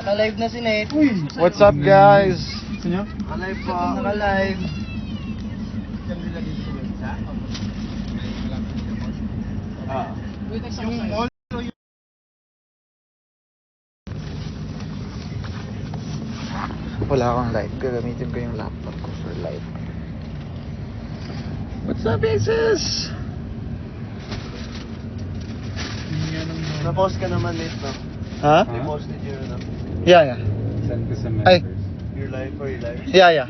Naka-live na si Nate. What's up, guys? Naka-live po. Naka-live. Wala akong light. Gagamitin ko yung laptop ko for light. What's up, Aces? Na-post ka naman, Nate, no? Ha? I-post did your, Yeah. Send ko sa Ay. members. your live or your live? Yeah.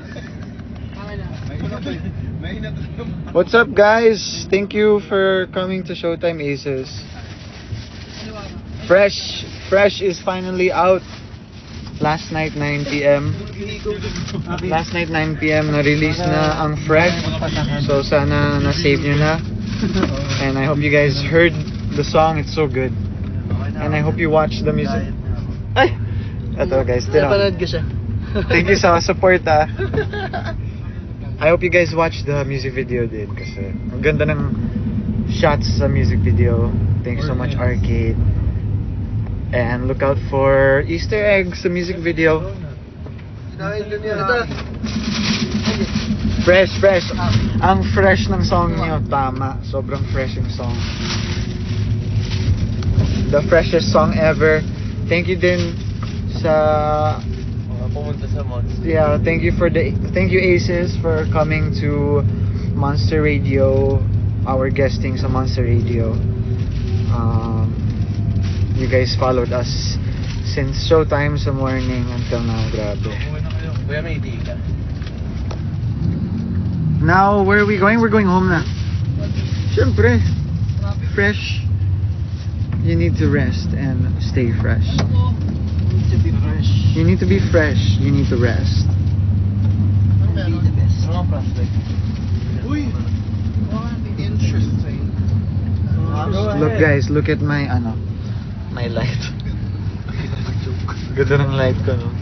What's up, guys? Thank you for coming to Showtime Aces. Fresh is finally out. Last night 9 p.m. na-release na ang Fresh. So sana na-save nyo na. And I hope you guys heard the song. It's so good. And I hope you watch the music. Ay! Ito guys, Napanood ko siya. thank you sa support I hope you guys watch the music video din kasi ang ganda ng shots sa music video. Thank you so much, Arcade. And look out for Easter eggs sa music video. Fresh. Ang fresh ng song niyo, tama. Sobrang fresh yung song. The freshest song ever. Thank you din sa Pumunta sa Monster. yeah, thank you Aces for coming to Monster Radio, our guesting sa Monster Radio. You guys followed us since showtime sa morning until now. Grabe. Kuya, may idea ka? Now, where are we going? We're going home na. Siyempre. Fresh. You need to rest and stay fresh. Need to be fresh. You need to be fresh. You need to rest. Be the best. Ano ang prospect? Uy! Interesting. Look guys, look at my my light. Ganda ng light ko, no?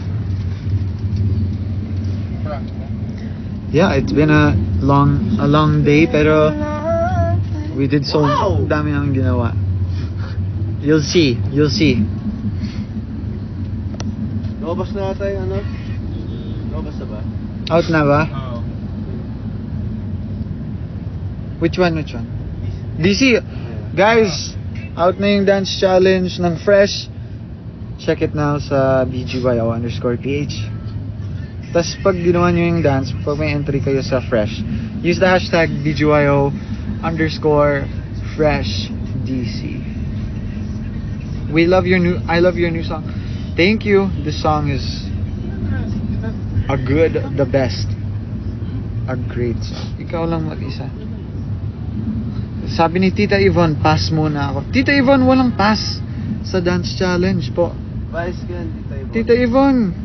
Yeah, it's been a long day pero we did so dami nang ginawa. You'll see. Lumabas na ata yung Lumabas na ba? Out na ba? Oo. Which one? DC. Guys, out na yung dance challenge ng Fresh. Check it now sa BGYO_PH. Tapos pag ginawa nyo yung dance, pag may entry kayo sa Fresh, use the hashtag BGYO_FreshDC. I love your new song. Thank you. This song is the best. A great song. Ikaw lang mag-isa. Sabi ni Tita Yvonne, pass muna ako. Tita Yvonne, walang pass sa dance challenge po. Vice gan, Tita Yvonne,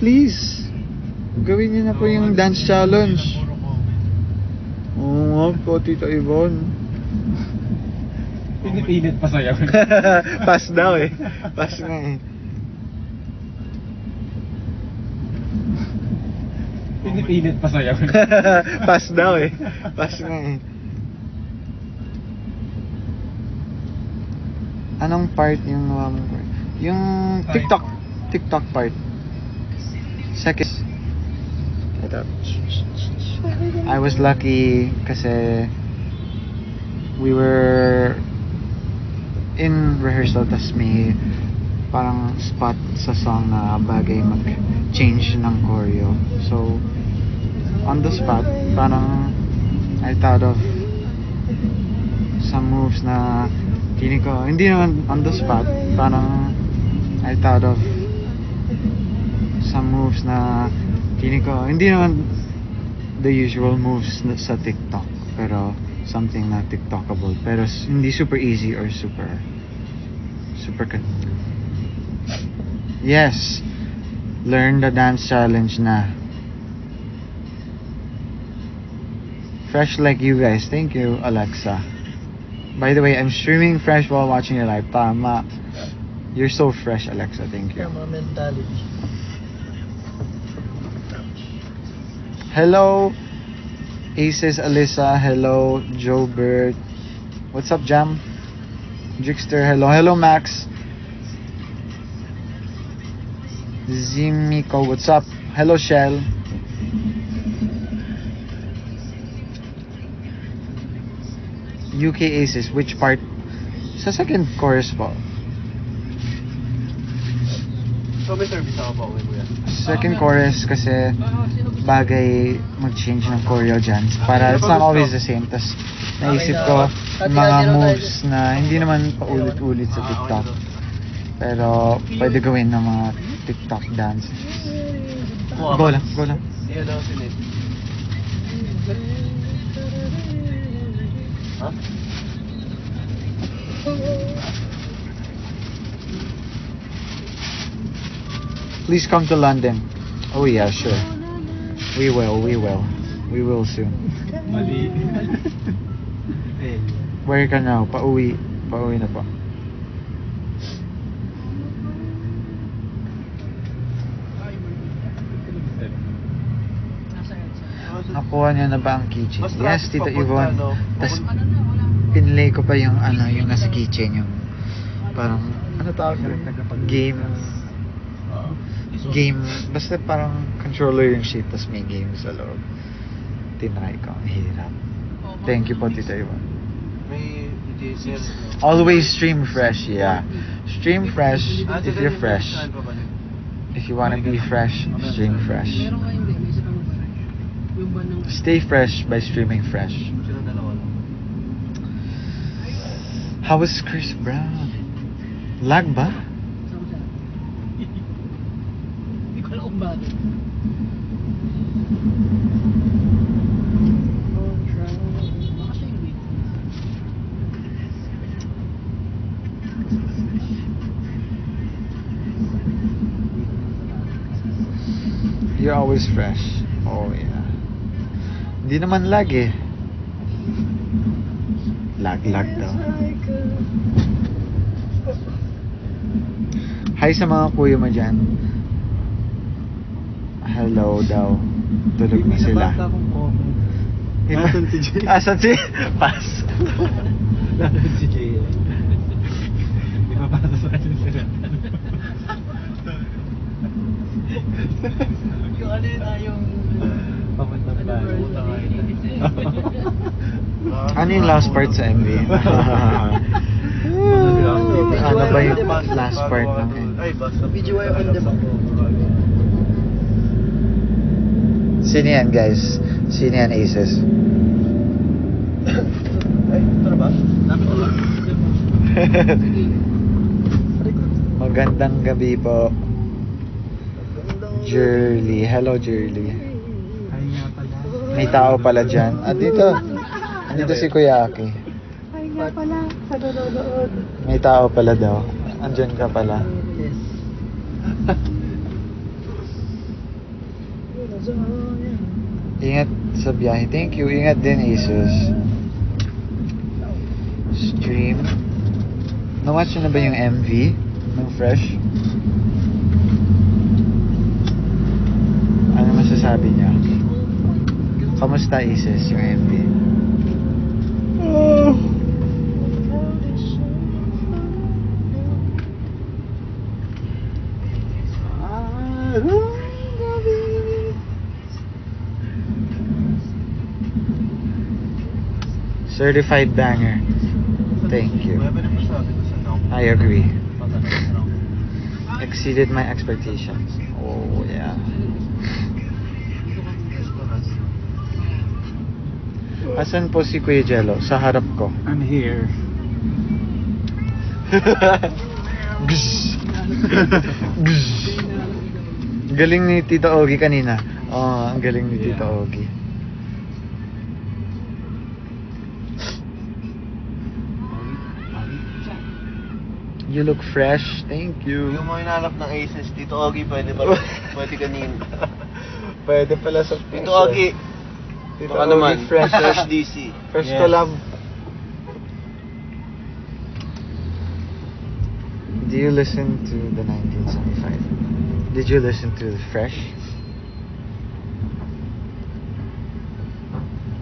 please. Gawin niyo na po yung dance challenge. Oo nga po, Tita Yvonne. Pinipilit pa sa'yo. Pass daw eh. Pass nga eh. Pinipilit pa sa'yo. Pass daw eh. Pass nga eh. Anong part yung yung TikTok part. Second. Ito. I was lucky kasi we were in rehearsal tas may parang spot sa song na bagay mag-change ng choreo. So on the spot, parang I thought of some moves na hindi naman on the spot, parang I thought of some moves na hindi naman the usual moves sa TikTok, pero something na TikTokable, pero hindi super easy or super yes, learn the dance challenge na. Fresh like you guys. Thank you, Alexa. By the way, I'm streaming Fresh while watching your live. Tama. You're so fresh, Alexa. Thank you. Mga mentality. Hello, Aces, Alyssa. Hello, Joe Bird. What's up, Jam? Jixter. Hello, Max. Zimiko, what's up? Hello, Shell. UK Aces, which part? Sa second chorus po. So may service ako pa uwi kuya. Second chorus kasi bagay mag-change ng choreo dyan. Para it's not always the same. Tapos naisip ko mga moves na hindi naman paulit-ulit sa TikTok. Pero pwede gawin ng mga TikTok dances. Go lang, go lang. Iya daw sinit. Ha? Please come to London. Oh yeah, sure. We will, we will. We will soon. Mali. Where ka now? Pauwi. Pauwi na po. Nakuha niya na ba ang keychain? Mas Yes, traffic Tita papunta, Yvonne. no? Tapos pinlay ko pa yung ano, yung nasa keychain, yung parang ano tawag yun? Game. Game. Basta parang controller yung shit, tapos may game sa loob. Tinry ko. Ang hirap. Thank you po, Tita Yvonne. May DJs. Always stream fresh, yeah. Stream fresh if you're fresh. If you wanna be fresh, stream fresh. Stay fresh by streaming fresh. Sila dalawa lang. How was Chris Brown? Lag ba? Hindi ko alam kung bakit. Baka siya yung wait. You're always fresh. Oh yeah. Hindi naman lag eh. Lag daw. Hi sa mga kuya mo dyan. Hello daw. Tulog na sila. Asan si Jay? Asan si? Pass. Asan si Jay? Di ba para sa kanya sila? Yung ano yun yung Papuntang bahay. Ano yung last part sa MV? Ano ba yung last part ng MV? Ay, basta. BGY on demand. Sino yan guys? Sino yan Aces? Ay, ito na ba? Dapat na ba? Magandang gabi po. Jerly. Hello Jerly. Ay nga pala. May tao pala dyan. Dito. Dito si Kuya Aki. Ay nga pala, sa nanonood. May tao pala daw. Andyan ka pala. Yes. Ingat sa biyahe. Thank you. Ingat din Asus. Stream. Na-watch nyo na ba yung MV ng Fresh? Ano masasabi niya? Kamusta Isis yung MV? Certified banger. Thank you. Wala ba na masabi ko sa now? I agree. Pagkakasaraw. Exceeded my expectations. Oh yeah. Asan po si Kuya Jello? Sa harap ko. I'm here. Gsh. Gsh. Galing ni Tito Ogie kanina. Oh, ang galing ni Tito Ogie. You look fresh. Thank you. Yung mga hinahanap ng Aces, Tito Ogie, pwede ba? Pwede kanina. Pwede pala sa Tito Ogie, Tito baka Ogie naman. fresh. Fresh DC. Fresh Yes. collab. Do you listen to the 1975? Did you listen to the Fresh?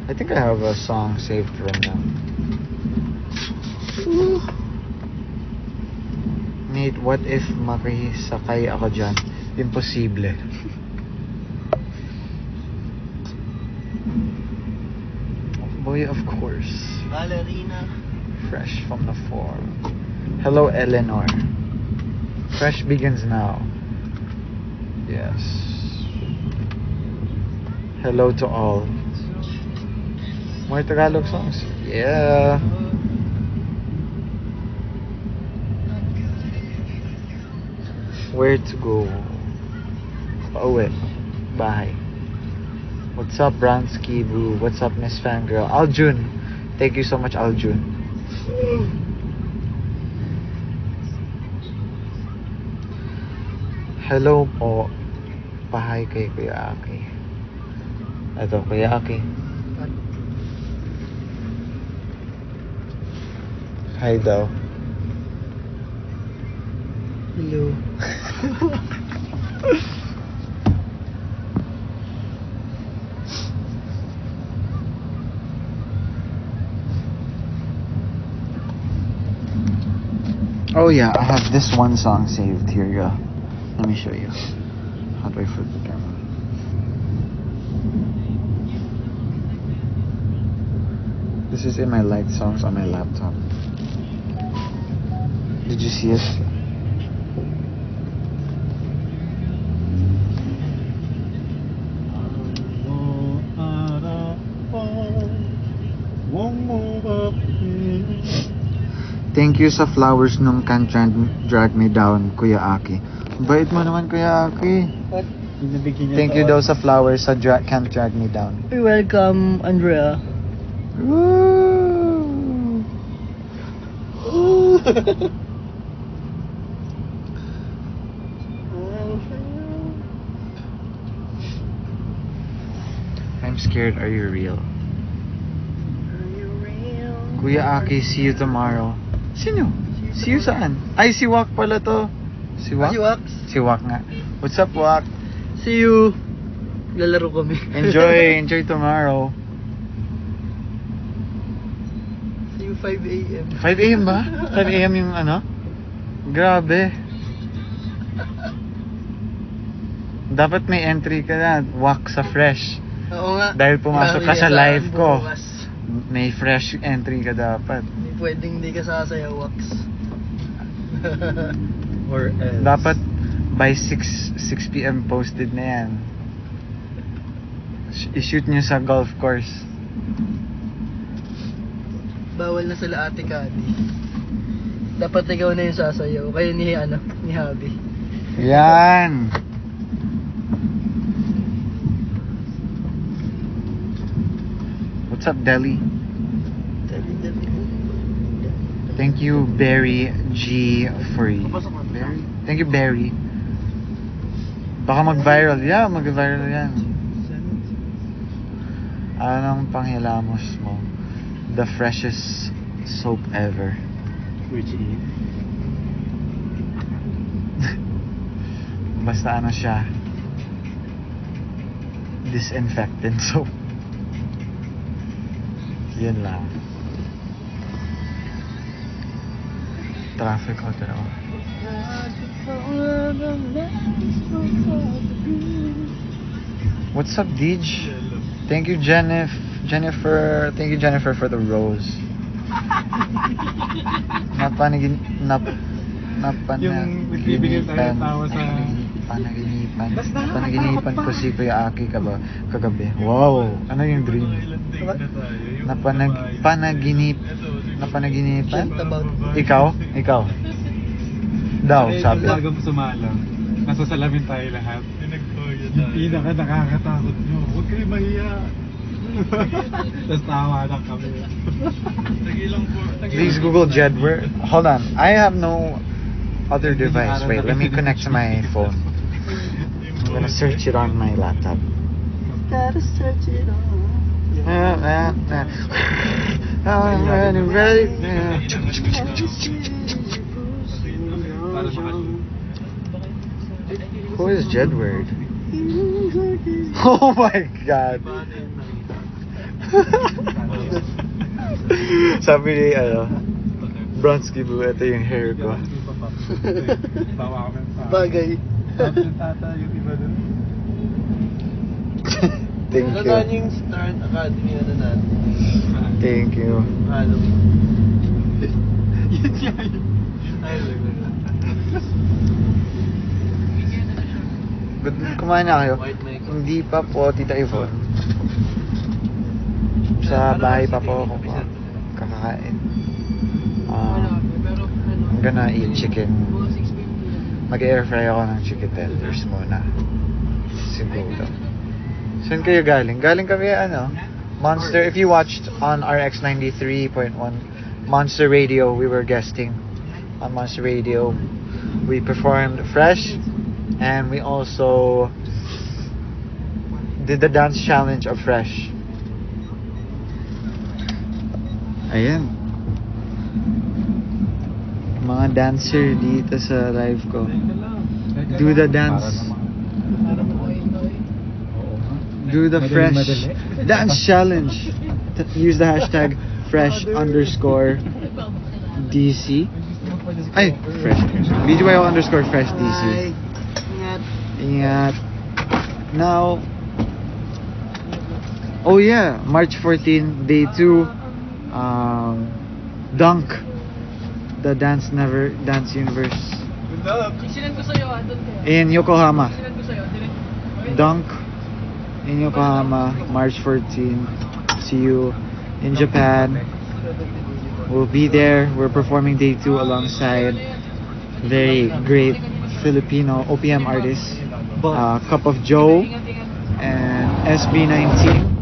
I think I have a song saved from them. Mate, what if makisakay ako dyan? Imposible. Boy, of course. Ballerina. Fresh from the forum. Hello, Eleanor. Fresh begins now. Yes. Hello to all. More Tagalog songs? Yeah. Where to go? Pauwi. Bahay. What's up, Brownsky Boo? What's up, Miss Fangirl? Aljun. Thank you so much, Aljun. Hello po. Pahay kay Kuya Aki. Ito, Kuya Aki. Hi daw. Hello. Oh yeah, I have this one song saved here. Yeah. Let me show you. How do I flip the camera? This is in my light songs on my laptop. Did you see it? Thank you sa flowers nung Can't Drag Me Down, Kuya Aki. Bait mo naman, Kuya Aki. What? Thank you daw sa flowers sa Can't Drag Me Down. You're welcome, Andrea. Woo! I'm scared. Are you real? Kuya Aki, see you tomorrow. Sino? See you saan? Ay, si Wak pala to. Si Wak? Si Wax. Si Wak nga. What's up, Wak? See you. Lalaro kami. Enjoy tomorrow. See you 5 a.m. 5 a.m. ba? 5 a.m. yung ano? Grabe. Dapat may entry ka na. Wak sa fresh. Oo nga. Dahil pumasok ka Marami sa yan live ko. bukas. May fresh entry ka dapat. Hindi pwedeng di ka sasayaw, Wax. Or else. Dapat by 6 p.m. posted na yan. I-shoot nyo sa golf course. Bawal na sila Ate Kadi. Dapat ikaw na yung sasayaw. Kayo ni Habi. Yan! What's up, Delhi? Thank you, Barry G, for Barry? Thank you, Barry. Baka mag-viral. Yeah, mag-viral yan. Anong panghilamos mo? The freshest soap ever. Which is? Basta ano siya, disinfectant soap. Yun lang. Traffic ko talaga. What's up, Deej? Thank you, Jennifer. Thank you, Jennifer, for the rose. Yung nagbibigay tayo ng tawa sa... Panaginipan ko si Kuya Aki kagabi. Wow! Ano yung dream? Napanaginipan? Ikaw? Daw, sabi. Bago sumalang, nasa salamin tayo lahat. Yung pinaka nakakatakot nyo. Huwag kayo mahiya. Tapos tawa na kami. Please Google Jedward. Hold on. I have no other device. Wait, let me connect to my phone. I'm gonna search it on my laptop. Gotta search it all. I'm ready. Para makashoot. Who is Jedward? Oh my God. Sabi ni Bronsky Boo, ito yung hair ko. Bawa kami sa... Bagay. Tapos yung tata, yung iba dun. Thank Saan you. yung Start Academy na natin? Thank you. Halloween. Yun siya yun. Ay, lang. But kumain na kayo? White makeup. Hindi pa po, Tita Yvonne. Sa bahay pa po ako kakain. I'm gonna eat chicken. Mag-air fry ako ng chicken tenders muna. Siguro. Saan kayo galing? Galing kami Monster. If you watched on RX 93.1 Monster Radio, we were guesting on Monster Radio. We performed Fresh, and we also did the dance challenge of Fresh. Ayan. Mga dancer dito sa live ko. Do the dance. Do the fresh dance challenge. Use the hashtag fresh_DC. Ay, fresh. BGYO_fresh_DC. Ingat. Ingat. Now, oh yeah, March 14, day 2, Dunk, the Dance Universe Sinend ko sa'yo, doon kayo. in Yokohama. Sinend ko sa'yo, direct. Dunk in Yokohama, March 14. See you in Japan. We'll be there. We're performing day 2 alongside very great Filipino OPM artists, Cup of Joe and SB19.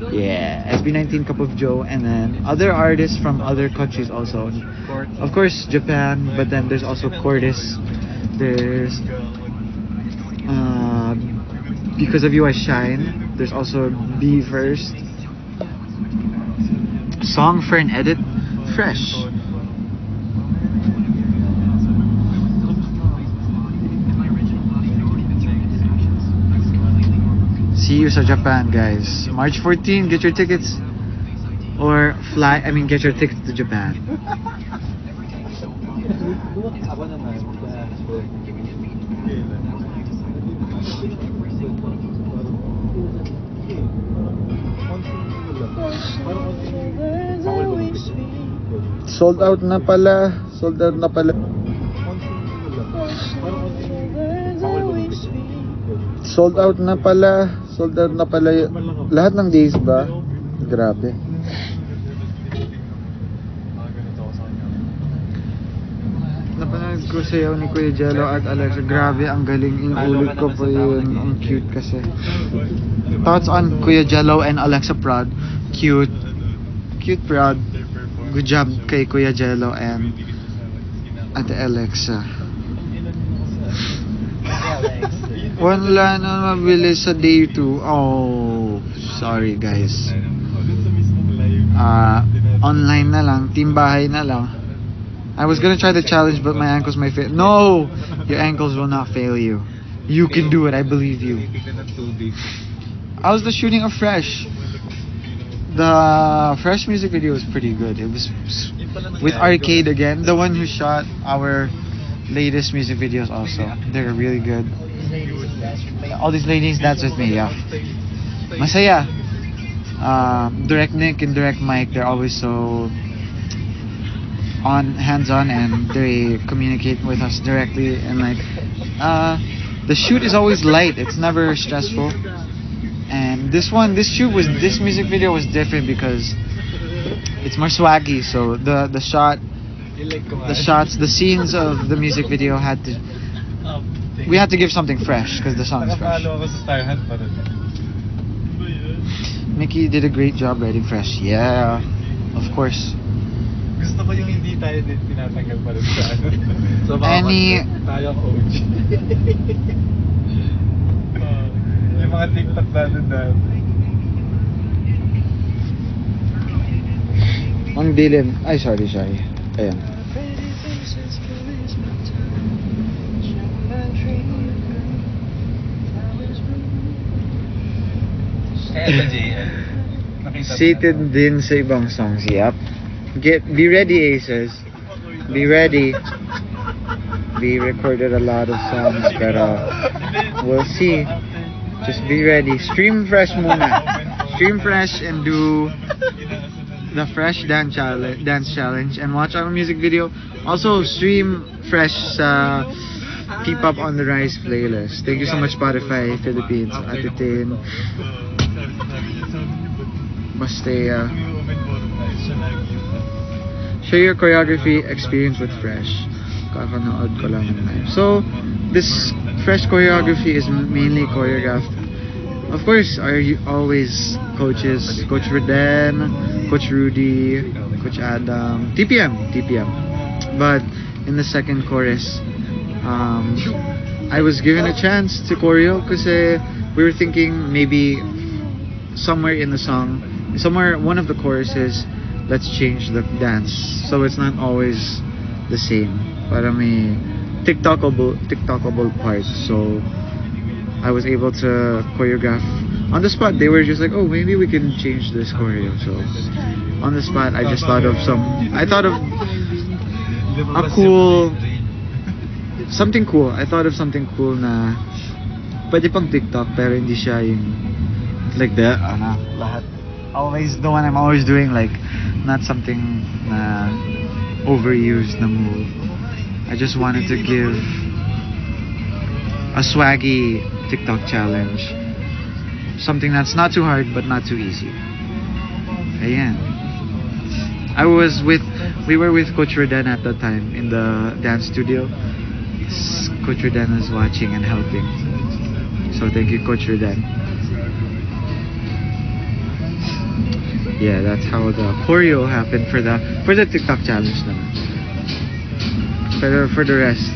Yeah, SB19, Cup of Joe, and then other artists from other countries also. Of course, Japan, but then there's also Cordis. There's Because of You I Shine. There's also Be First. Song for an Edit, Fresh. See you sa Japan, guys. March 14, get your tickets. Or get your tickets to Japan. Ako naman. Sold out na pala. Sold out na pala. Sold out na pala. Sold out na pala. Lahat ng days ba? Grabe. Napanood ko sayaw ni Kuya Jello at Alexa. Grabe, ang galing. Inulit ko po yun. Ang cute kasi. Thoughts on Kuya Jello and Alexa Prod? Cute. Cute Prod. Good job kay Kuya Jello and Ate Alexa. Wala na mabilis sa day 2. Oh, sorry guys. Online na lang. Team bahay na lang. I was gonna try the challenge, but my ankles might fail. No! Your ankles will not fail you. You can do it, I believe you. How's the shooting of Fresh? The Fresh music video was pretty good. It was with Arcade again, the one who shot our latest music videos also. They're really good. All these ladies dance with me, yeah. Masaya. Direct Nick and Direct Mike, they're always so hands-on, and they communicate with us directly, and the shoot is always light. It's never stressful. And this music video was different because it's more swaggy. So the shots, the scenes of the music video we had to give something fresh because the song is fresh. Mickey did a great job writing Fresh. Yeah, of course. Gusto ko yung hindi tayo din tinatanggal pa rin sa tayo coach. Yung mga TikTok natin dahil. Ang dilim. Ay, sorry. Ayan. Seated din sa ibang songs. Yep. Be ready, Aces. Be ready. We recorded a lot of songs, pero we'll see. Just be ready. Stream Fresh muna. Stream Fresh and do the Fresh Dance Challenge and watch our music video. Also, stream Fresh sa Keep Up on the Rise playlist. Thank you so much, Spotify Philippines, Atitin, Bastea. Share your choreography experience with Fresh. Kakanood ko lang ng live. So, this Fresh choreography is mainly choreographed. Of course, are you always coaches, Coach Reden, Coach Rudy, Coach Adam, TPM. But in the second chorus, I was given a chance to choreo kasi we were thinking maybe somewhere in the song, somewhere one of the choruses, let's change the dance so it's not always the same. Para may TikTokable parts. So I was able to choreograph on the spot. They were just like, oh, maybe we can change this choreo. So on the spot, I just thought of something cool. I thought of something cool na pwede pang TikTok pero hindi siya yung like that. Lahat. Always the one I'm always doing, like not something na overused na move. I just wanted to give a swaggy TikTok challenge. Something that's not too hard but not too easy. Ayan. We were with Coach Reden at that time in the dance studio. Coach Reden is watching and helping. So thank you, Coach Reden. Yeah, that's how the choreo happened for the TikTok challenge naman. Pero for the rest,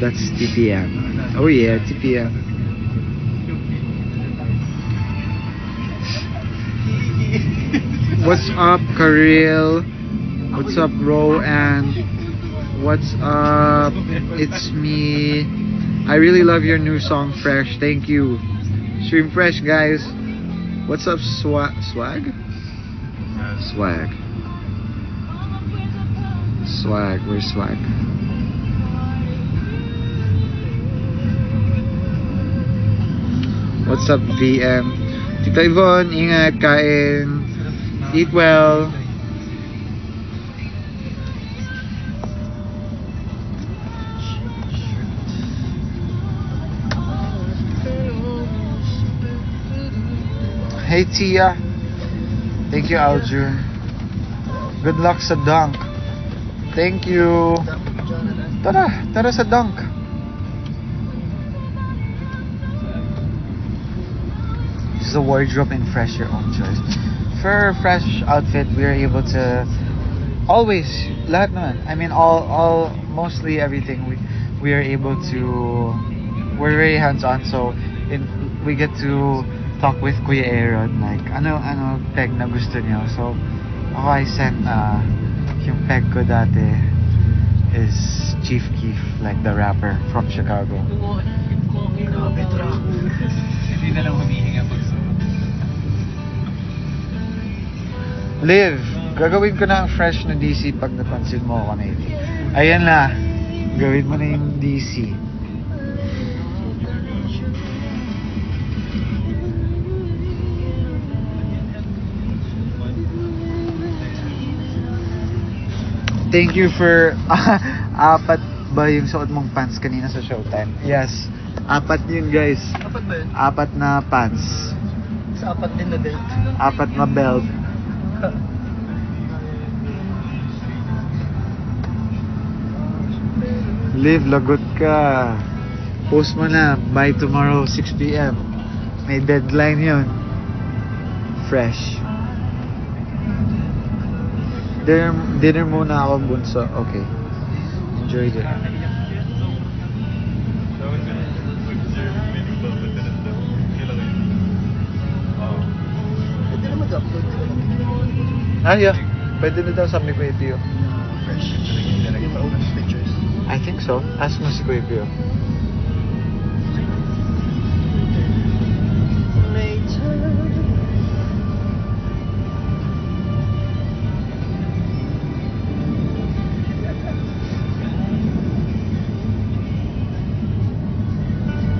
that's TPM. Oh yeah, TPM. What's up, Kareel? What's up, Ro? And what's up? It's me. I really love your new song, Fresh. Thank you. Stream Fresh, guys. What's up, Swag? Swag. Where's Swag? What's up, VM? Tita Yvonne, ingat, kain. Eat well. Hey, Tia. Thank you, Aljur. Good luck sa dunk. Thank you. Tara sa dunk. This is a wardrobe in Fresh, your own choice. For Fresh outfit, we are able to always, lahat naman. I mean, mostly everything we are able to. We're very hands-on, so we get to talk with Kuya Aaron, like ano peg na gusto niyo. So ako, I sent yung peg ko dati is Chief Keef, like the rapper from Chicago. Grabe, truck. Hindi na lang humihinga pag Liv, gagawin ko na ang Fresh na DC pag napansin mo ako na ito. Ayan na, gawin mo na yung DC. Thank you for apat ba yung suot mong pants kanina sa Showtime? Yes. Apat yun, guys. Apat ba yun? Apat na pants. Sa apat din na belt. Apat na belt. Liv, lagot ka. Post mo na by tomorrow 6 p.m. May deadline yun. Fresh. Dinner muna ako, bunso. Okay. Enjoy dinner. Pwede na mag-upload. Yeah. Pwede na daw sabi ko Pio. Fresh. Yung old pictures. I think so. Ask mo si Kuya Pio.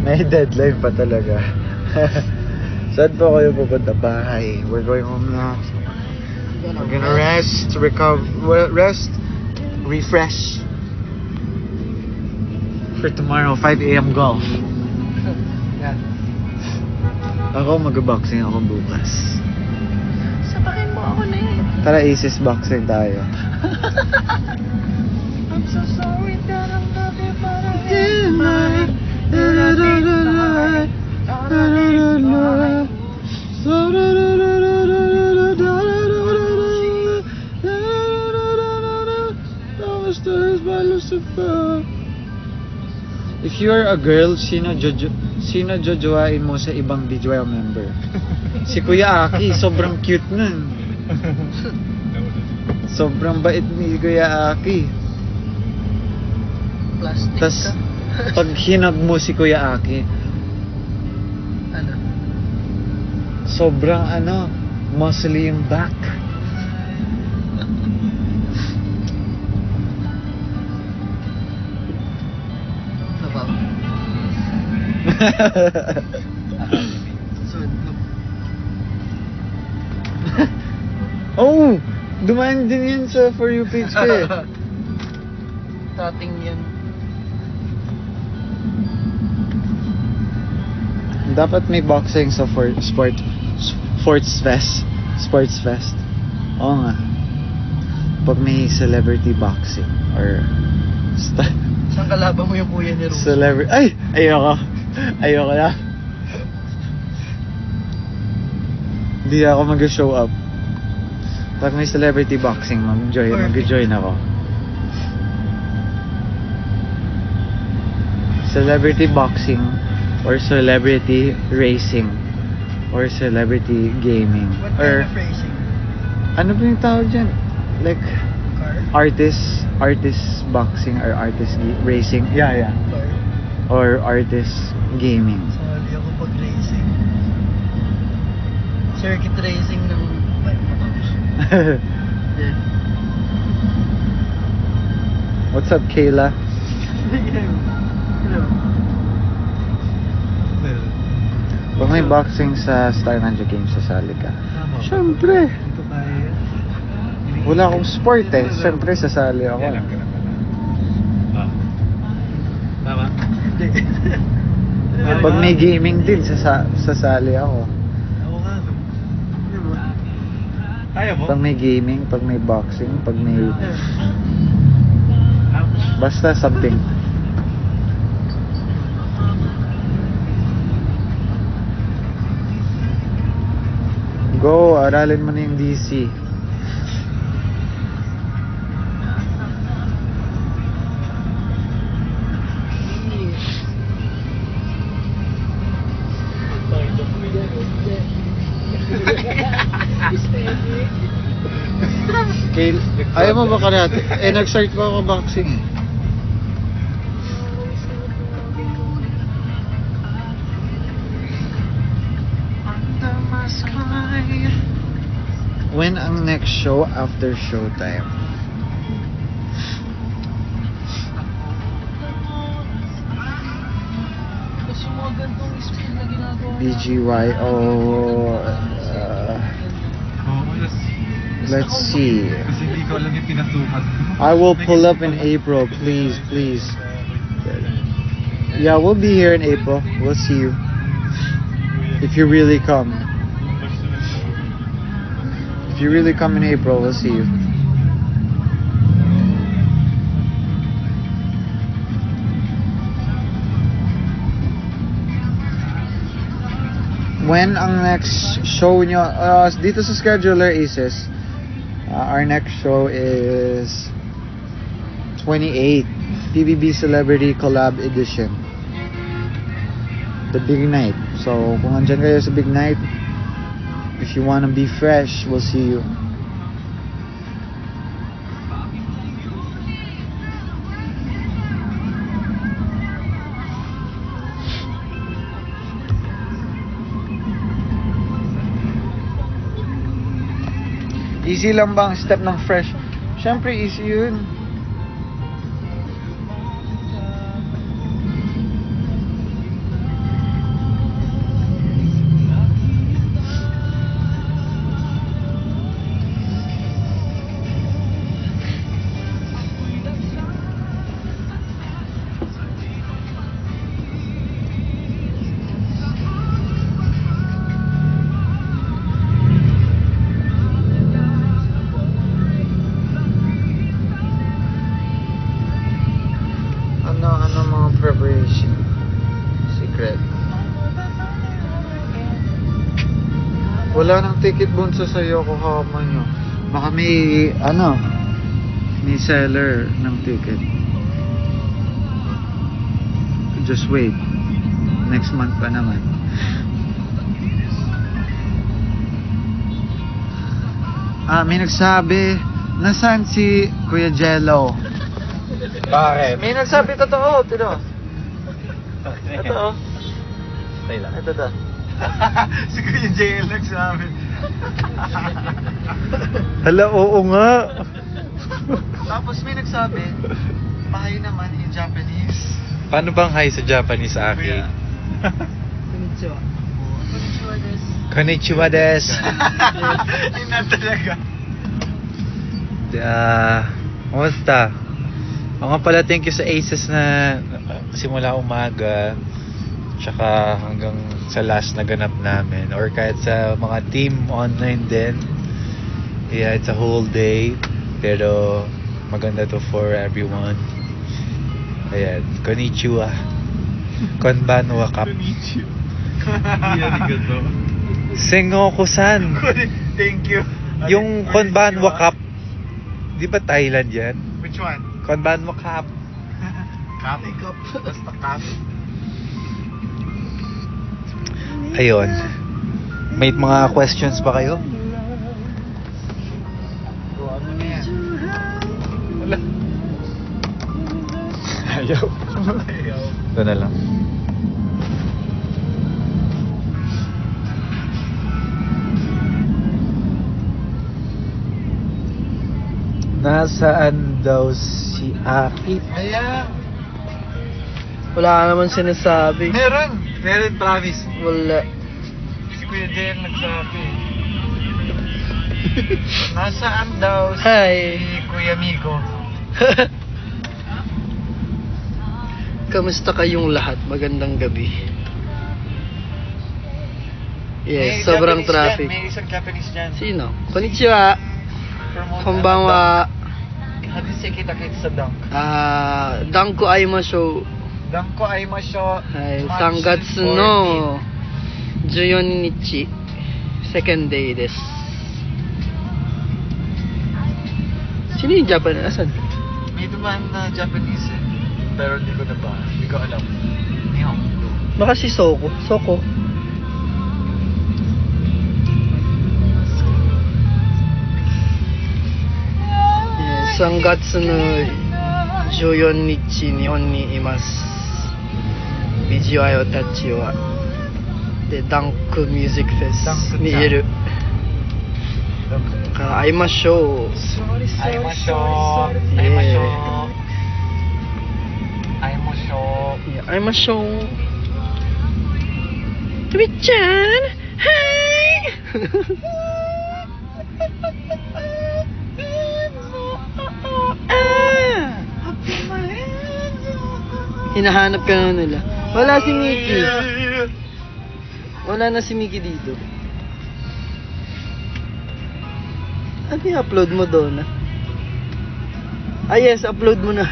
May deadline pa talaga. Saan po kayo pupunta? Bahay. We're going home now. We're gonna rest, rest, refresh. For tomorrow, 5 a.m. golf. Yeah. Ako mag-boxing ako bukas. Sabakin mo ako na yun. Tara, Aces boxing tayo. I'm so sorry that I'm not there para If you're a girl, sino jojowain mo sa ibang BGY member? Si Kuya Aki, sobrang cute nun. Sobrang bait ni Kuya Aki. Plastic Tas, ka. pag hinag mo si Kuya Aki, Ano? sobrang muscly yung back. Sabaw. Susunod. Oh! Dumaan din yan sa For You page ko eh. Tating yan. Dapat may boxing sa Sports Fest. Oo nga. Pag may celebrity boxing or Saan kalaban mo yung kuya ni Russo? celebrity. Ay! Ayoko na. Hindi ako mag-show up. Pag may celebrity boxing, mag-join ako. Celebrity boxing or celebrity racing or celebrity gaming What or kind of racing? ano ba yung tawag dyan? Like Car? artist boxing or artist racing. Yeah. Car? Or artist gaming. Sali ako pag racing. Circuit racing ng bike mo. Yeah. What's up, Kayla? Hello. Pag may boxing sa Star Ninja Games, sasali ka. Tama. Siyempre. Ito tayo. Wala akong sport eh. Siyempre, sasali ako. Alam ka na pala. Tama? Hindi. Pag may gaming din, sasali ako. Ako nga. Kaya mo? Pag may gaming, pag may boxing, pag may... Ouch. Basta something. Go, aralin mo na yung DC. Kay, ayaw mo ba karate? Nag-start pa ako boxing eh. When ang next show after showtime? Gusto mo gantong speed na ginagawa. BGY, let's see. Kasi hindi ko alam yung pinasukat. I will pull up in April, please. Yeah, we'll be here in April. We'll see you. If you really come. If you really come in April, we'll see you. When ang next show nyo? Dito sa scheduler Aces, our next show is 28 PBB Celebrity Collab Edition. The big night. So kung andyan kayo sa big night, if you wanna be fresh, we'll see you. Easy lang ba ang step ng fresh? Siyempre easy yun. Ano mga preparation? Secret. Wala nang ticket bunso sa Yokohama nyo. Baka may, may seller ng ticket. Just wait. Next month pa naman. May nagsabi, nasaan si Kuya Jello? Bakit? May nagsabi, totoo, tino. Totoo. Stay lang. Ito to. Si Kuya JL nagsabi. Hala, oo nga. Tapos may nagsabi, mahay naman in Japanese. Paano bang hi sa Japanese, Aki? Konnichiwa. Konnichiwa desu. Yun na talaga. Kumusta? O nga pala, thank you sa Aces na simula umaga tsaka hanggang sa last na ganap namin, or kahit sa mga team online din. Yeah, it's a whole day, pero maganda to for everyone. Ayan, konnichiwa. Konbanwa kap. Sengoku-san. Thank you. Yung Konbanwa Cup, di ba Thailand yan? Which one? Konbanwa Cup. Cup. Basta cup. Ayun. May mga questions pa kayo? O, ano na yan? Wala. Ayaw. Ayaw. Ito na lang. Nasaan daw si Aki? Ayan. Wala ka naman sinasabi. Meron. Meron, promise. Wala. Si Kuya Jen nagsabi. Nasaan daw si Hi. Kuya Migo? Kamusta kayong lahat? Magandang gabi. Yes, sobrang traffic. May isang Japanese dyan. Sino? Konnichiwa. Konbanwa. How do you say kita-kita sa dunk? Danko aimashou. Danko aimasho. はい、3月の14日、second day です。Sino yung Japanese? Asan? May dumaan na Japanese eh. Pero hindi ko na ba? Hindi ko alam. Nihon. Baka si Soko. Soko. Yes, 3月の14日、日本にいます。ビジュアヨたちは。で、ダンクミュージックフェスにいる。だから会いましょう。会いましょう。イエーイ会いましょう。会いましょう。いや会いましょう。とびちゃん、hinahanap ka na nila. Wala si Mickey. Wala na si Mickey dito. Ano i-upload mo doon? Yes, upload mo na.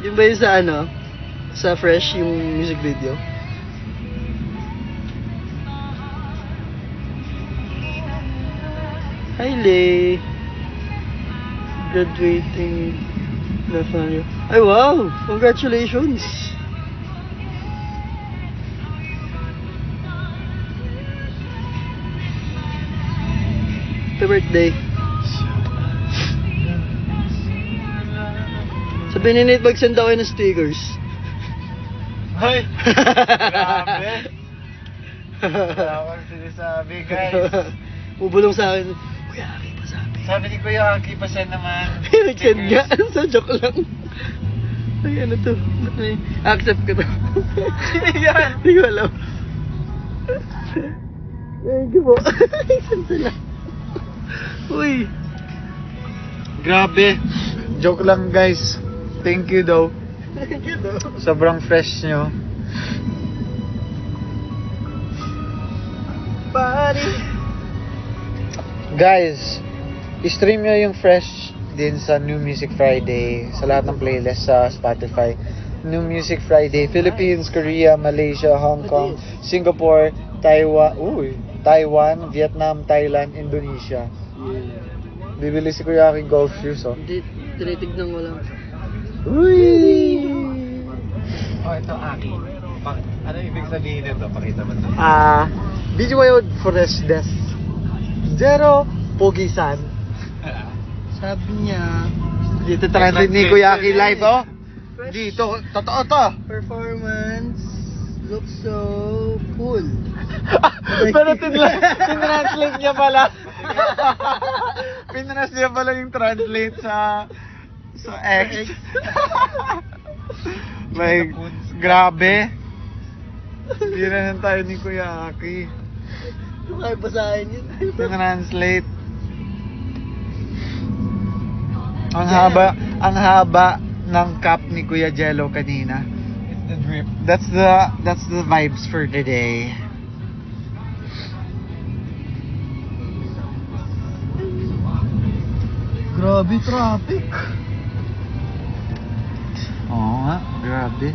Yun ba yung sa ano? Sa Fresh, yung music video? Hi, Lay. Graduating. Ay, wow! Congratulations! Happy birthday! Sabi ni Nate, mag-send ako ng stickers. Ay! Grabe! Wala akong sinasabi, guys. Bubulong sa akin, Kuya Aki pa sabi. Sabi ni Kuya Aki, pasen naman. Nag-send nga, sa joke lang. Ay, ano to? Ay, accept ko to. Sino yan? Hindi ko alam. Thank you po. Saan sila? Uy. Grabe. Joke lang, guys. Thank you daw. Thank you daw. Sobrang fresh nyo. Buddy. Guys, i-stream nyo yung fresh din sa New Music Friday, sa lahat ng playlist sa Spotify. New Music Friday, Philippines, Korea, Malaysia, Hong Kong, Singapore, Taiwan, Vietnam, Thailand, Indonesia. Bibili si Kuya Aki golf shoes, oh. Hindi, tinitignan ko lang. Uy! Oh, ito Aki. Ano ibig sabihin nito? Pakita mo sa BGYO Forest Death. Zero Pogisan. Sabi niya, Dito translate ni Kuya Aki live, oh. Dito, totoo to. performance looks so cool. Pero tinranslate niya pala. Pinras niya pala yung translate sa X. Like, grabe. Birahan tayo ni Kuya Aki. Ano kayo basahin yun? Tinranslate. Ang haba ng cap ni Kuya Jello kanina. It's the drip. That's the vibes for today. Grabe traffic. Oo nga, grabe.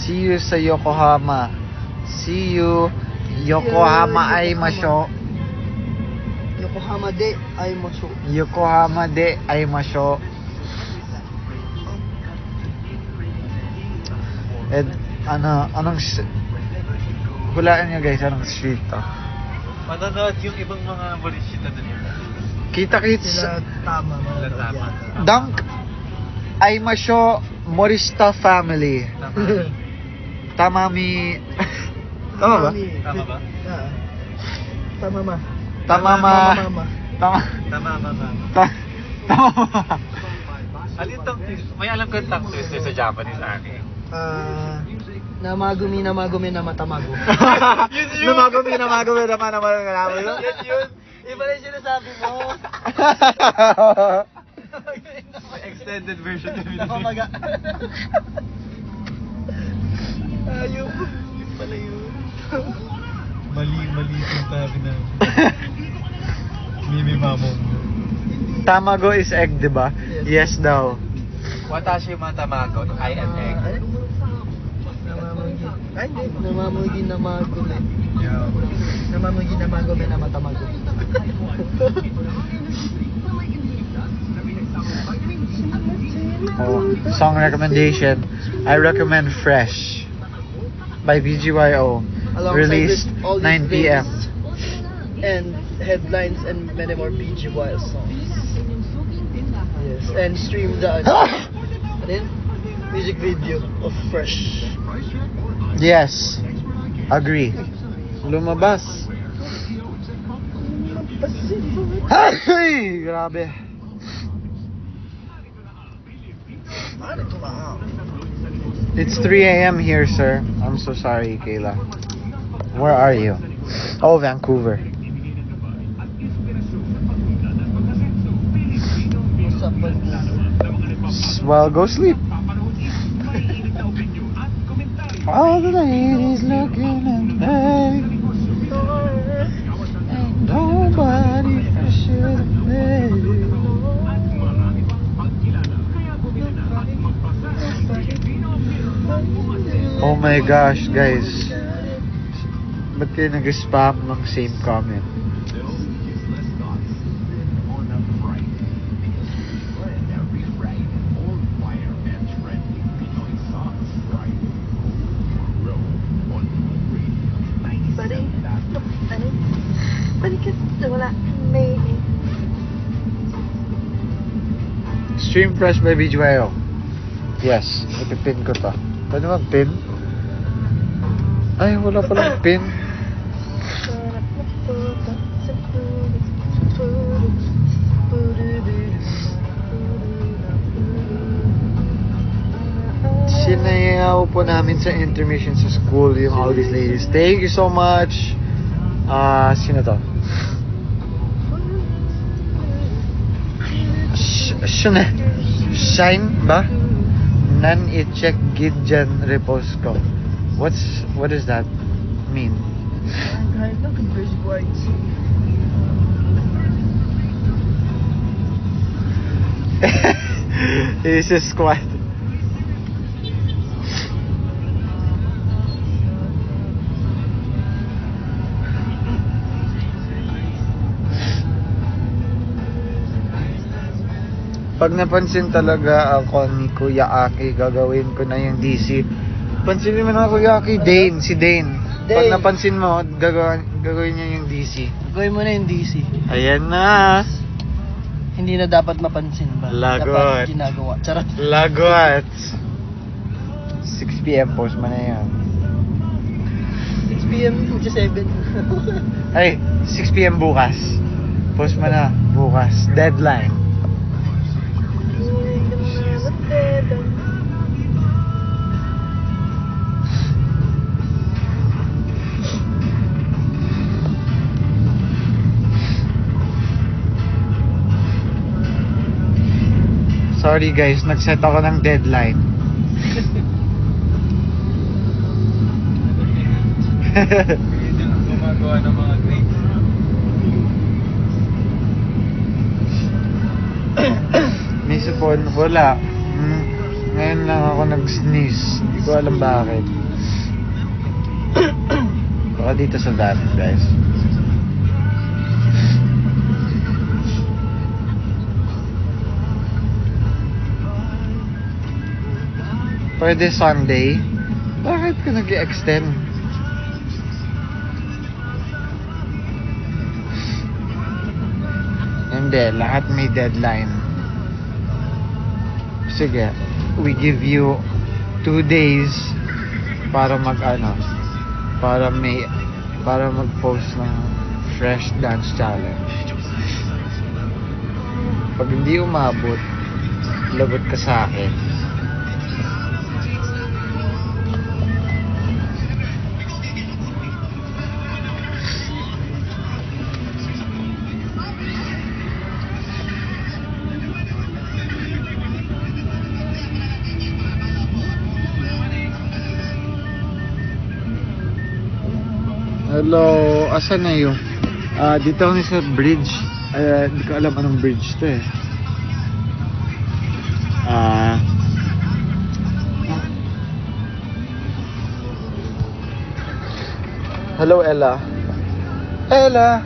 See you sa Yokohama. See you Yokohama ay masyo. Yokohama de ay maso. Yokohama de ay masyo. Hulaan nyo guys, anong street to? Manonood yung ibang mga bullshit na nila. Kita-kits, Sila tama. Sila tama. Dunk ay masyo Morista family. Tamami. Tama ba? Tama ba? Tama ma. Tama ma. Mama. Tama. Tama, mama. Tama ma. Alin tongue twister? May alam ko yung tongue twister sa Japanese Aki. Namagumi na matamago. Namagumi naman yun. Yun. Iba na yung sinasabi mo. Extended version na Nakamaga. Ayun. Yun pala yun. Mali yung sabi na. Mimi mamong. Tamago is egg, di ba? Yes daw. Watashi matamago, I am egg. Namamugi. Ay, hindi. Namamugi na magume. Yeah. Namamugi na magume na matamago. Song recommendation. I recommend Fresh by BGYO. Alongside Released with all 9 these p.m. playlists and headlines and many more BGY songs. Yes, and stream the music video of Fresh. Yes. Agree. Lumabas. Ay, grabe. It's 3 a.m. here, sir. I'm so sorry, Kayla. Where are you? Oh, Vancouver. What's up, buddy? Well, go sleep. All the ladies looking at me. Ain't nobody should have Oh my gosh, guys. Ba't kayo nag-spam ng same comment? Stream Fresh by BGYO. Yes, ipipin ko to. Pwede mag-pin? Ay, wala palang pin. Sinayaw po namin sa intermission sa school yung all these ladies. Thank you so much. Sino to? Shine ba? Nan i-check gidjan repose ko. What does that mean? Aces squad. Pag napansin talaga ako ni Kuya Aki, gagawin ko na yung DC. Pansinin mo na Kuya Aki, Dane, si Dane. Pag Dane. napansin mo, gagawin niya yung DC. Gawin mo na yung DC. Ayan na. Hindi na dapat mapansin ba? Lagot. Dapat ginagawa. Charot. Lagot. 6 PM post mo na yan. 6 p.m. to 7. Ay, 6 PM bukas. Post mo na bukas. Deadline. Sorry guys, nag-set ako ng deadline. Hindi lang gumagawa ng mga grades. May sipon, wala. Ngayon lang ako nag-sneeze. Hindi ko alam bakit. Baka dito sa dami guys. Pwede Sunday? Bakit ka nag-extend? Hindi, lahat may deadline. Sige, we give you 2 days para para mag-post ng fresh dance challenge. Pag hindi umabot, lagot ka sa akin. Hello, asan na yung? Dito kami sa bridge. Hindi ko alam anong bridge to eh. Hello, Ella. Ella.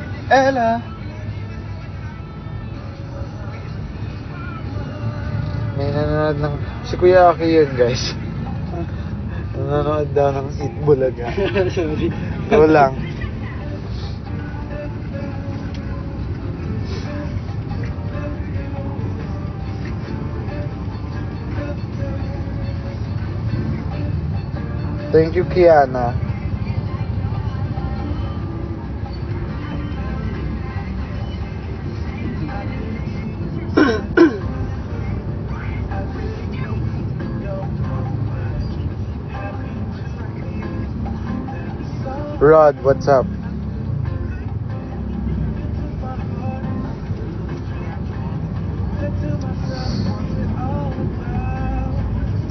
May nanonood ng... Si Kuya Aki yun, guys. Nanonood daw ng Eat Bulaga. Sorry. Ito lang. Thank you, Kiana. Rod, what's up?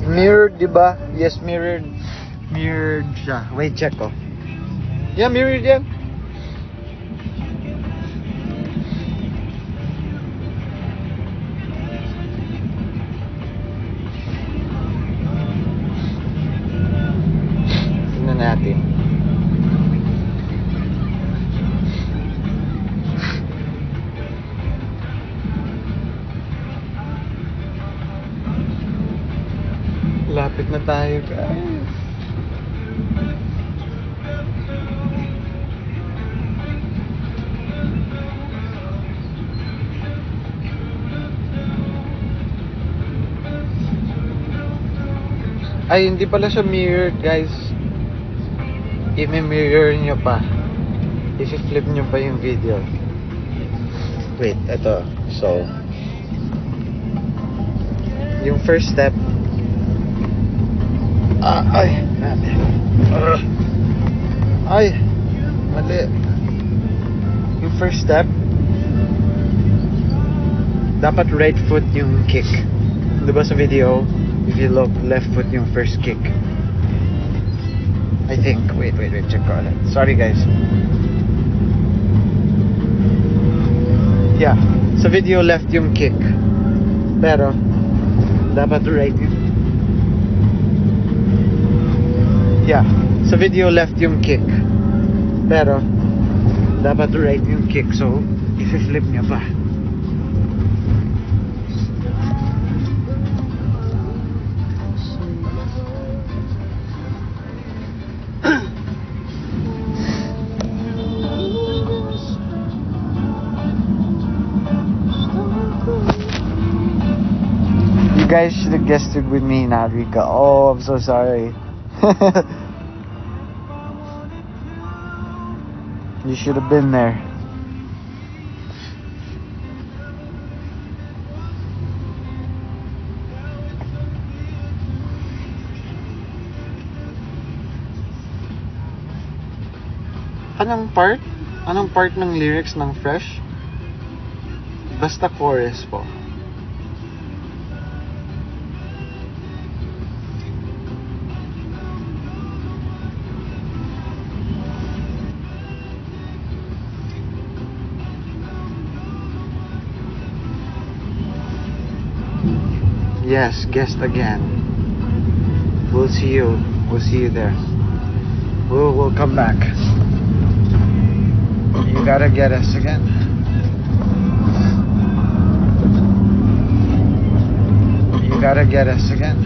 Mirrored, diba? Yes, mirrored. Mirrored siya. Wait, check ko. Yeah, mirrored yan. Tignan natin. Lapit na tayo, guys. Ay, hindi pala siya mirrored, guys. I-mirror nyo pa. I-flip nyo pa yung video. Wait, eto. So, yung first step. Ay, mali. Yung first step, dapat right foot yung kick. Diba sa video, if you look, left foot yung first kick. I think. Wait, check ko ulit. Sorry guys. Yeah, sa video left yung kick. Pero, dapat right yun. Yeah, sa video left yung kick. Pero, dapat right yung kick. So, i-flip niya pa. You guys should have guessed it with me, not Rika. Oh, I'm so sorry. You should have been there. Anong part? Anong part ng lyrics ng Fresh? Basta chorus po. Yes, guest again. We'll see you. We'll see you there. We'll come back. You gotta get us again. You gotta get us again.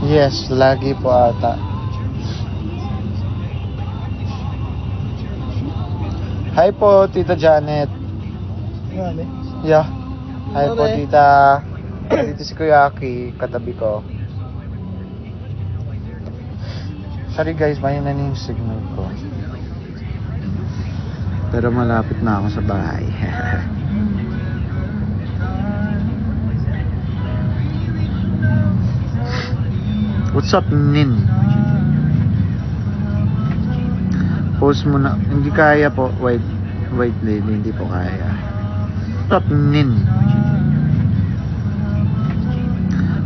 Yes, lagi po ata. Hi po, Tita Janet. Yeah. Hi po, Tita. Dito si Kuya Aki, katabi ko. Sorry guys, mahina na yung signal ko. Pero malapit na ako sa bahay. What's up, Nin? Post mo na. Hindi kaya po. Wait lady, hindi po kaya. What's up, Nin?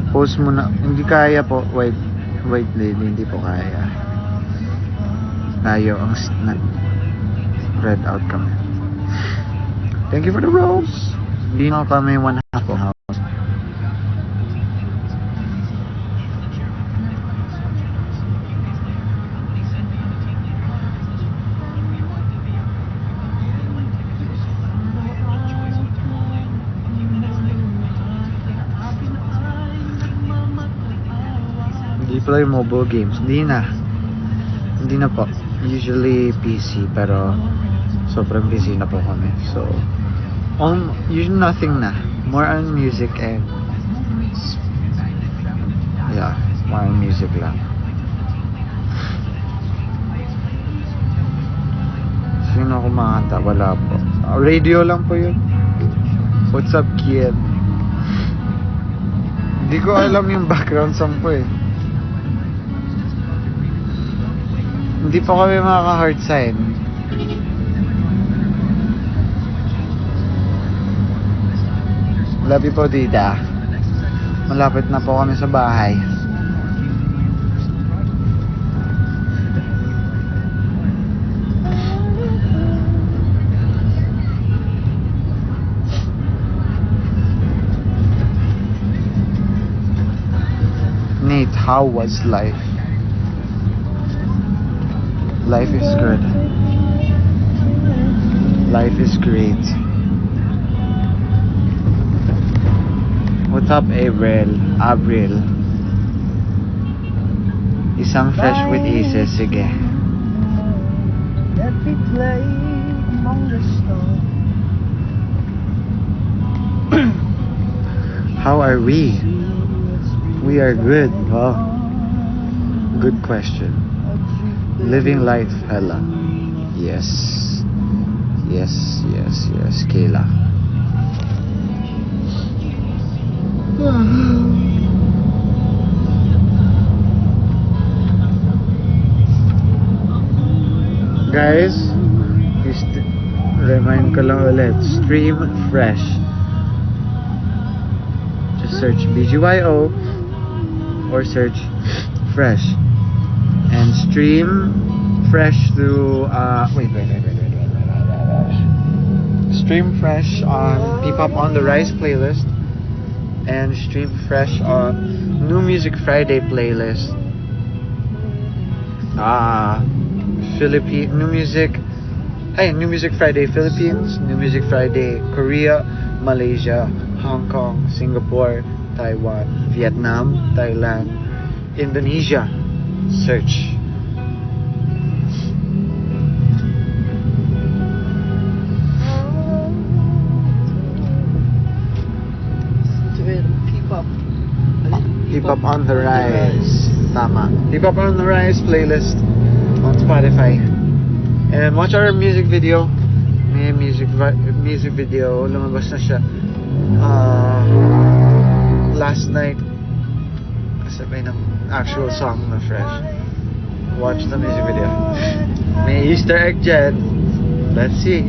Post mo na. Hindi kaya po. Wait lady, hindi po kaya. Tayo ang red out kami. Thank you for the rose. Hindi na kami 1 half of house. Hindi pala yung mobile games. Hindi na po. Usually PC, pero sobrang busy na po kami. So usually nothing na. More on music and yeah, more on music lang. Sino kumakanta? Wala po. Radio lang po yun. What's up, kid? Hindi ko alam yung background song po eh. Hindi pa kami makaka-heart sign. Love you po, Tita. Malapit na po kami sa bahay. Nate, how was life? Life is good. Life is great. What's up, Avril? Isang fresh with Isis, sige. Let me play among the stars. How are we? We are good. Wow. Good question. Living life, hella. Yes. Kayla. Guys, remind ko lang ulit, Stream Fresh. Just search BGYO or search Fresh. And Stream Fresh through, Stream Fresh on P-Pop on the Rise playlist. And Stream Fresh on New Music Friday playlist. New Music Friday Philippines, New Music Friday Korea, Malaysia, Hong Kong, Singapore, Taiwan, Vietnam, Thailand, Indonesia. Search. P-Pop on the Rise. Tama. P-Pop on the Rise playlist on Spotify. And watch our music video. May music video. Lumabas na siya last night. Kasabay ng actual song na Fresh. Watch the music video. May Easter egg dyan. Let's see.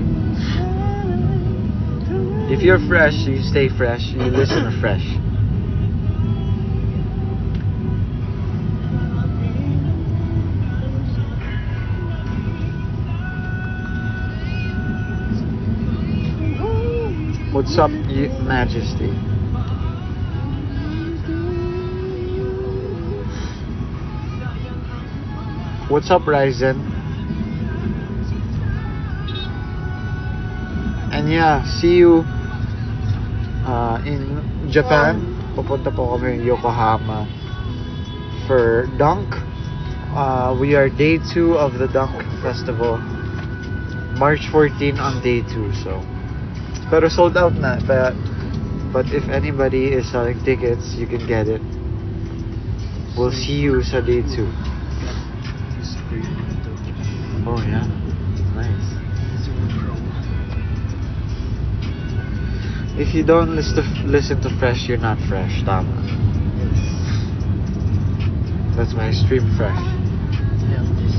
If you're fresh, you stay fresh. You listen to Fresh. What's up, Majesty? What's up, Ryzen? And yeah, see you in Japan. Pupunta po kami Yokohama for Dunk. We are day 2 of the Dunk Festival. March 14 on day 2, so. Pero sold out na, but if anybody is selling tickets, you can get it. We'll see you sa day 2. Oh yeah, nice. If you don't listen to Fresh, you're not fresh, tama. That's my Stream Fresh. Yeah, this.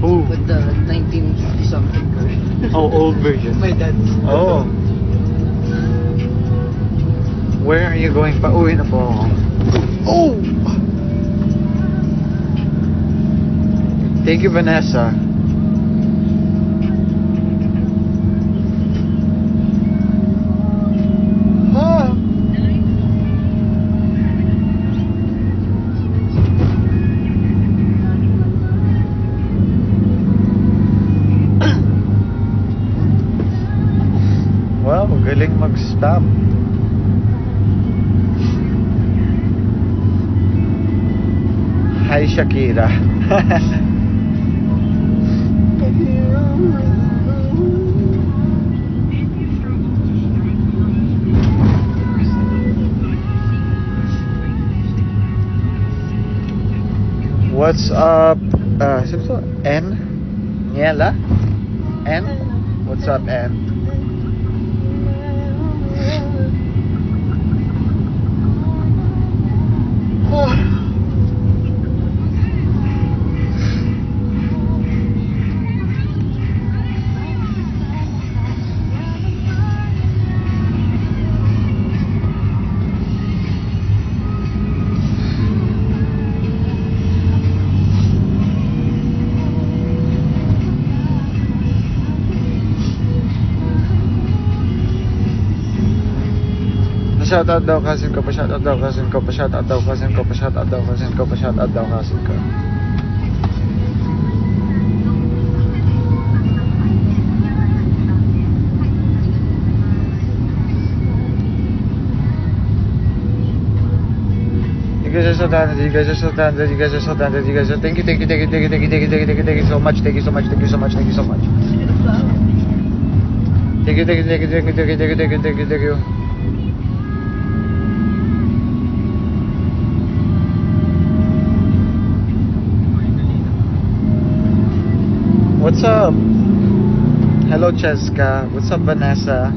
Oh. With the 1950 something version. Oh, old version. My dad's. Oh. Where are you going? Pauwi na po ako. Oh! Thank you, Vanessa. Ah. Wow, galing mag-stop. Hi, Shakira. What's up? Sino to? N? Niela? N? What's up, N? Pa-shoutout daw cousin ko, pa-shoutout daw cousin ko, pa-shoutout daw cousin ko, pa-shoutout daw cousin ko, pa-shoutout daw cousin ko. You guys are so talented, you guys are so talented, you guys are so talented, you guys are thank you so much, thank you so much, thank you so much, thank you so much. Thank you. What's up? Hello, Cheska. What's up, Vanessa?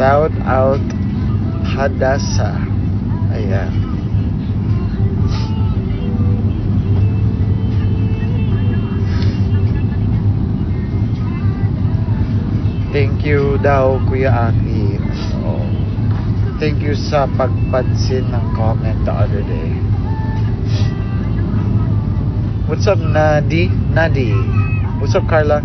Shout out Hadasa. Ayan. Thank you daw, Kuya Aki. So, thank you sa pagpansin ng comment the other day. What's up, Nadi? What's up, Carla?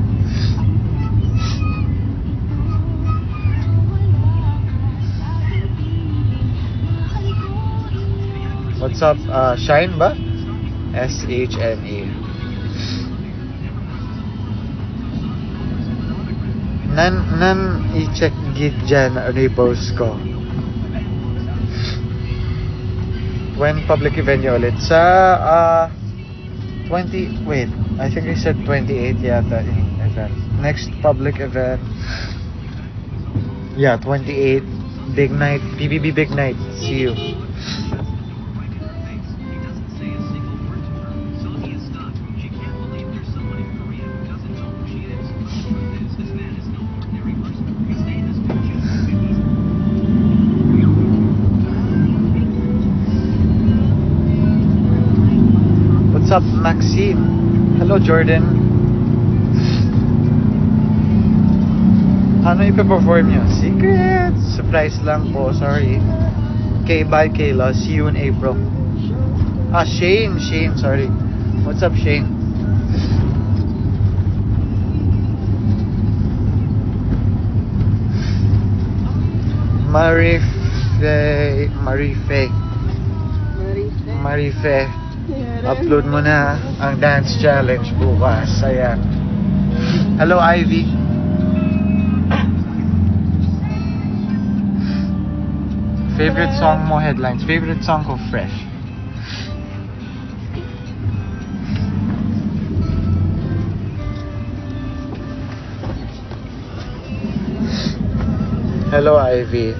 What's up, Shine ba? SHNE. Nan i-check git dyan ano yung post ko. When public event yun ulit? Sa 20, wait, I think I said 28 yata yung event. Next public event, yeah, 28, big night, PBB big night. See you. What's up, Maxine? Hello, Jordan. Ano ipe-perform nyo? Secret! Surprise lang po, sorry. Okay, bye Kayla. See you in April. Shane, sorry. What's up, Shane? Marife. Upload mo na ang dance challenge bukas. Ayan. Hello, Ivy. Favorite song mo, headlines. Favorite song ko, Fresh. Hello, Ivy.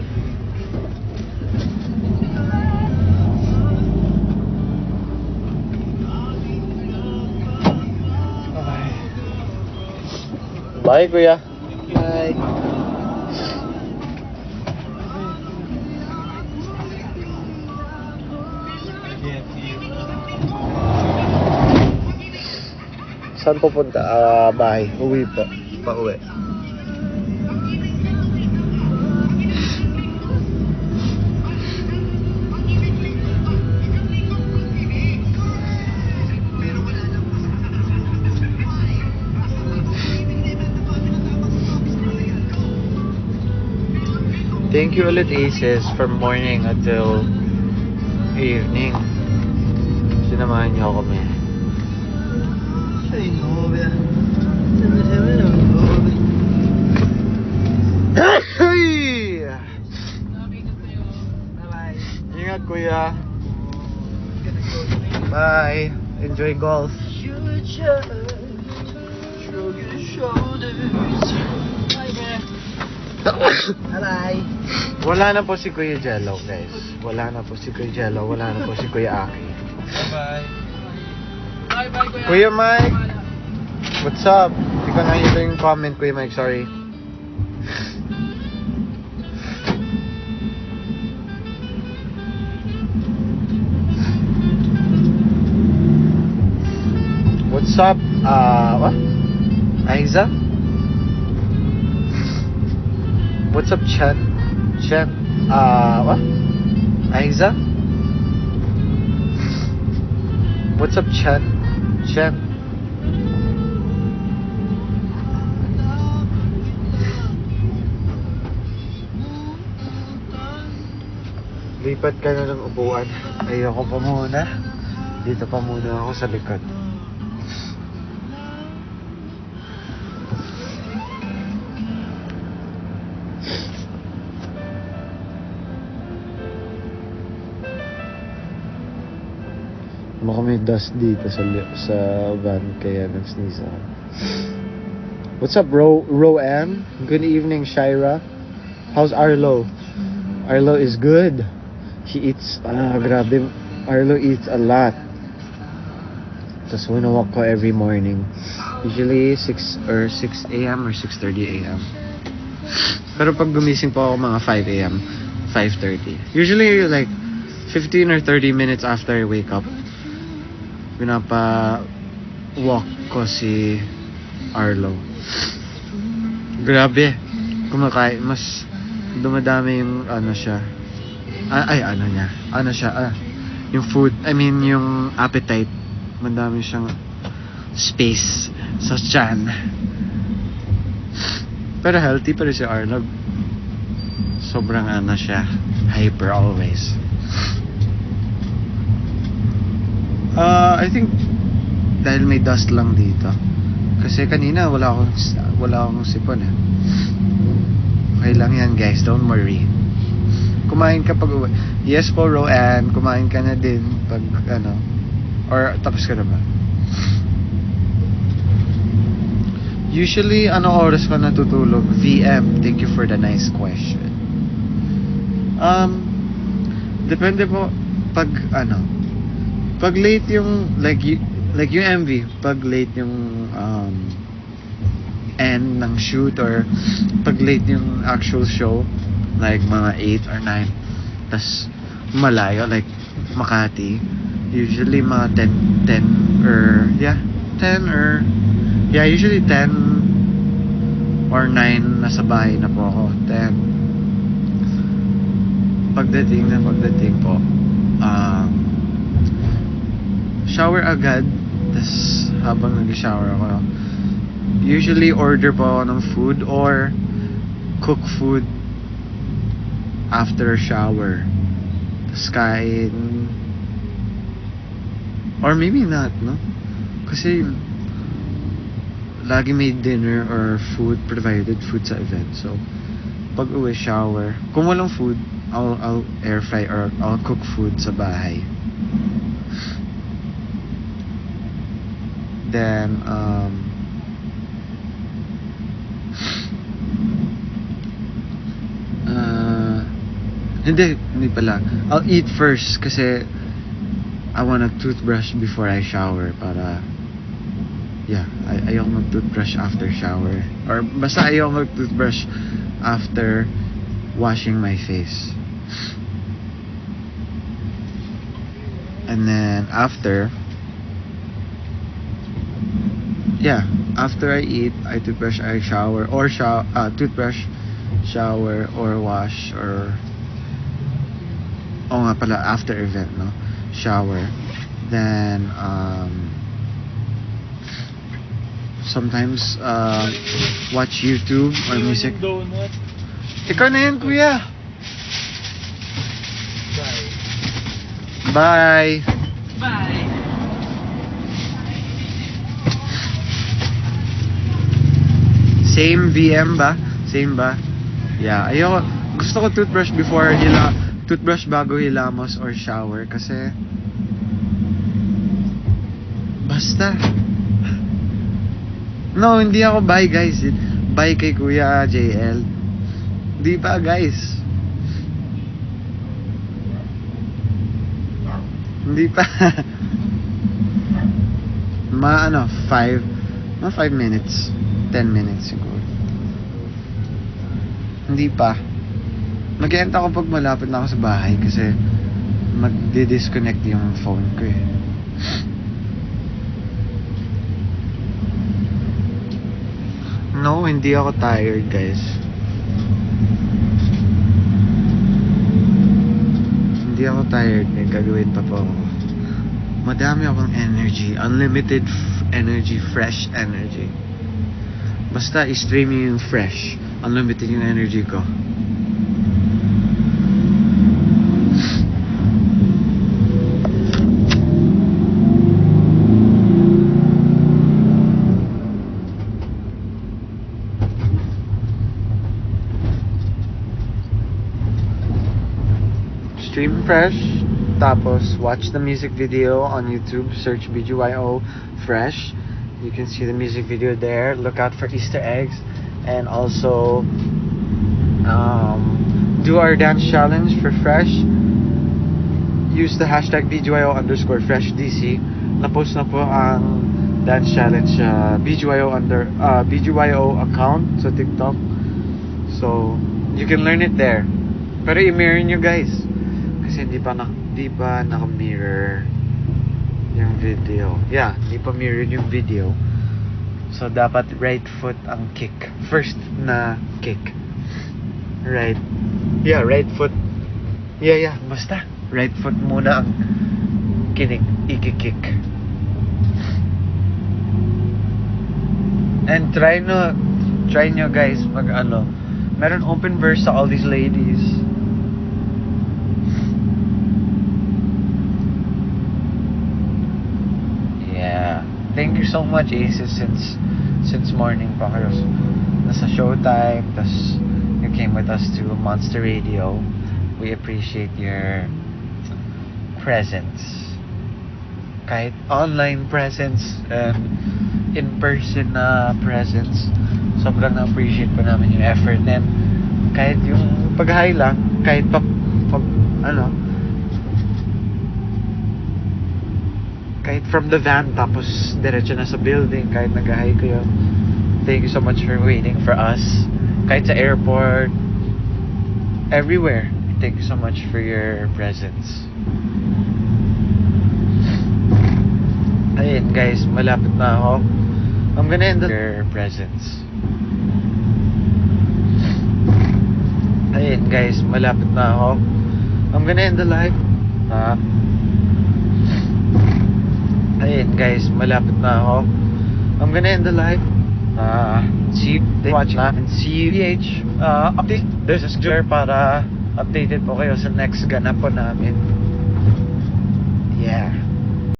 Bye, Kuya. Bye. Saan pupunta? Bahay. Uwi po. Pauwi. Thank you ulit, Aces, from morning until evening. Sinamahan niyo ako, kami. Ingat, Kuya. Bye. Enjoy golf. Bye. Wala na po si Kuya Jello, guys. Wala na po si Kuya Jello. Wala na po si Kuya Aki. Bye-bye. Bye-bye, Kuya. Kuya Mike! What's up? Hindi ko nakita yung comment, Kuya Mike. Sorry. What's up? What? Aiza? What's up, Chen? What? Aiza? What's up, Chen? Lipat ka na ng upuan. Ayoko pa muna. Dito pa muna ako sa likod. Baka may dust dito sa van kaya nag-sneeze ako. What's up, Roanne? Good evening, Shira. How's Arlo? Arlo is good. He eats, grabe. Arlo eats a lot. Tapos winawalk ko every morning. Usually 6 a.m. or 6:30 a.m. Pero pag gumising po ako mga 5 a.m., 5:30. Usually like 15 or 30 minutes after I wake up, pinapa-walk ko si Arlo. Grabe. Kumakain. Mas dumadami yung ano siya. Yung food. I mean, yung appetite. Madami siyang space sa tiyan. Pero healthy pa rin si Arlo. Sobrang ano siya. Hyper always. I think dahil may dust lang dito. Kasi kanina wala akong sipon eh. Okay lang yan guys, don't worry. Kumain ka pag uwi. Yes po Roanne, kumain ka na din pag ano. Or tapos ka na ba? Usually, ano oras ka natutulog? VM, thank you for the nice question. Depende po pag ano. Pag late yung like yung MV, pag late yung end ng shoot or pag late yung actual show, like mga 8 or 9, tas malayo like Makati, usually mga 10 or 10 usually 10 or 9 nasa bahay na po ako. 10 pagdating po shower agad, tas habang nag-shower ako, usually order po ako ng food or cook food after shower, tas kain, or maybe not, no? Kasi lagi may dinner or food provided, food sa event. So pag uwi, shower. Kung walang food, I'll air fry or I'll cook food sa bahay. Then hindi pala. I'll eat first kasi I want a toothbrush before I shower para ayoko mag-toothbrush after shower. Or basta ayoko mag-toothbrush after washing my face. And then after I eat, I toothbrush, I shower, or toothbrush, shower, or wash, or nga pala, after event, no? Shower. Then sometimes watch YouTube or music. Ikaw na yan, kuya. Bye. Bye. Same VM ba? Same ba? Yeah, ayoko. Gusto ko toothbrush toothbrush bago hilamos or shower kasi basta. No, hindi ako bye guys. Bye kay Kuya JL. Di pa guys. Hindi pa. Mga 5 minutes. 10 minutes siguro. Hindi pa. Mag-end ako pag malapit na ako sa bahay kasi magdi-disconnect yung phone ko eh. No, hindi ako tired guys. Hindi ako tired. May gagawin pa po ako. Madami akong energy. Unlimited energy. Fresh energy. Basta i-stream yung fresh. Unlimited yung energy ko. Stream fresh. Tapos watch the music video on YouTube. Search BGYO Fresh. You can see the music video there. Look out for Easter eggs. And also do our dance challenge for Fresh. Use the hashtag BGYO_FreshDC. Na-post na po ang dance challenge BGYO account sa TikTok. So, you can learn it there. Pero i-mirror nyo guys. Kasi hindi pa naka-mirror yung video. Yeah, hindi pa mirrored yung video. So, dapat right foot ang kick. First na kick. Right. Yeah, right foot. Yeah. Basta. Right foot muna ang iki-kick. And try nyo guys meron open verse sa all these ladies. Yeah. Thank you so much Aces since morning pa kayo. Nasa Showtime, tas you came with us to Monster Radio. We appreciate your presence. Kahit online presence and in-person na presence, sobrang na-appreciate pa namin yung effort. And kahit yung pag-hi lang, kahit kahit from the van tapos diretso na sa building, kahit nag-hi kayo, thank you so much for waiting for us. Kahit sa airport, everywhere, thank you so much for your presence. Ayun guys, malapit na ako. I'm gonna end your presence. Ayun guys, malapit na ako. I'm gonna end the live. Ayun guys, malapit na ako. I'm gonna end the live. See you watching and see you update. This is Jer para updated po kayo sa next ganap po namin. Yeah.